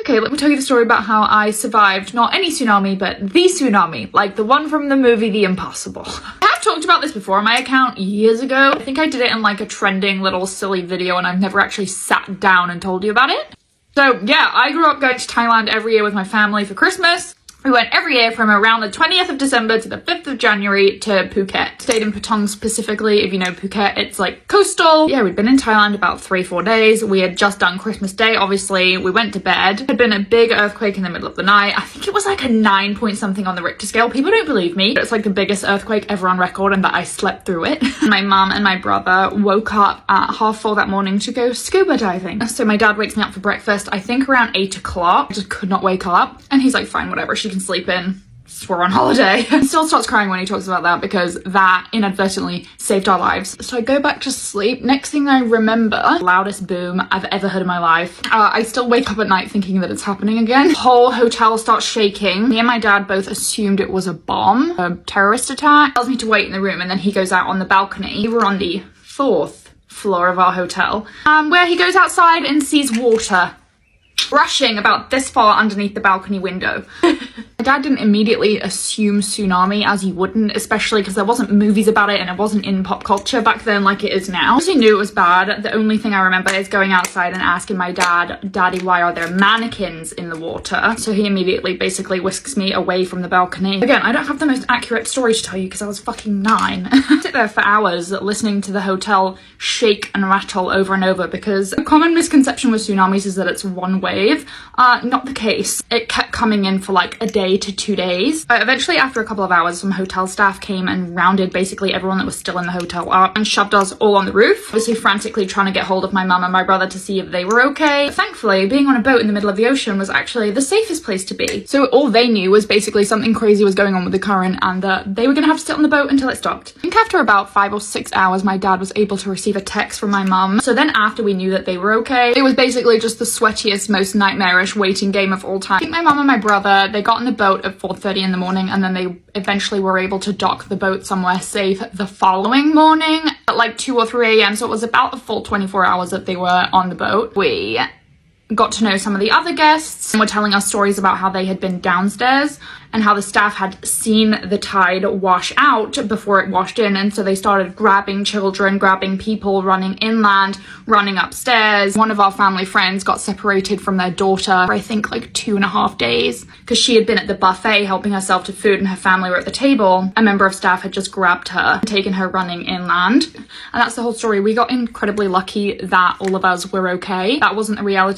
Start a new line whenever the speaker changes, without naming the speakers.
Okay, let me tell you the story about how I survived not any tsunami, but the tsunami, like the one from the movie The Impossible. I have talked about this before on my account years ago. I think I did it in like a trending little silly video and I've never actually sat down and told you about it. So yeah, I grew up going to Thailand every year with my family for Christmas. We went every year from around the 20th of December to the 5th of January to Phuket. Stayed in Patong specifically. If you know Phuket, it's like coastal. Yeah, we'd been in Thailand about 3-4 days. We had just done Christmas Day, obviously. We went to bed. Had been a big earthquake in the middle of the night. I think it was like a 9 point something on the Richter scale. People don't believe me. It's like the biggest earthquake ever on record and that I slept through it. My mum and my brother woke up at 4:30 that morning to go scuba diving. So my dad wakes me up for breakfast, I think around 8 o'clock. I just could not wake up. And he's like, fine, whatever. She can sleep in. We're on holiday. He still starts crying when he talks about that because that inadvertently saved our lives. So I go back to sleep. Next thing I remember, loudest boom I've ever heard in my life. I still wake up at night thinking that it's happening again. The whole hotel starts shaking. Me and my dad both assumed it was a bomb, a terrorist attack. Tells me to wait in the room and then he goes out on the balcony. We were on the 4th floor of our hotel, where he goes outside and sees water rushing about this far underneath the balcony window. My dad didn't immediately assume tsunami, as he wouldn't, especially because there wasn't movies about it and it wasn't in pop culture back then like it is now. He knew it was bad. The only thing I remember is going outside and asking my dad, Daddy, why are there mannequins in the water? So he immediately basically whisks me away from the balcony. Again, I don't have the most accurate story to tell you because I was fucking 9. I sit there for hours listening to the hotel shake and rattle over and over because a common misconception with tsunamis is that it's one wave. Not the case. It kept coming in for like a day to 2 days. Eventually, after a couple of hours, some hotel staff came and rounded basically everyone that was still in the hotel up and shoved us all on the roof, obviously frantically trying to get hold of my mum and my brother to see if they were okay. But thankfully, being on a boat in the middle of the ocean was actually the safest place to be. So all they knew was basically something crazy was going on with the current and that they were gonna have to sit on the boat until it stopped. I think after about 5 or 6 hours, my dad was able to receive a text from my mum. So then after we knew that they were okay, it was basically just the sweatiest, most nightmarish waiting game of all time. I think my mum and my brother, they got on the boat at 4:30 in the morning and then they eventually were able to dock the boat somewhere safe the following morning at like 2 or 3 a.m. So it was about a full 24 hours that they were on the boat. We got to know some of the other guests and were telling us stories about how they had been downstairs and how the staff had seen the tide wash out before it washed in, and so they started grabbing children, grabbing people, running inland, running upstairs. One of our family friends got separated from their daughter for I think like 2.5 days because she had been at the buffet helping herself to food and her family were at the table. A member of staff had just grabbed her and taken her running inland, and that's the whole story. We got incredibly lucky that all of us were okay. That wasn't the reality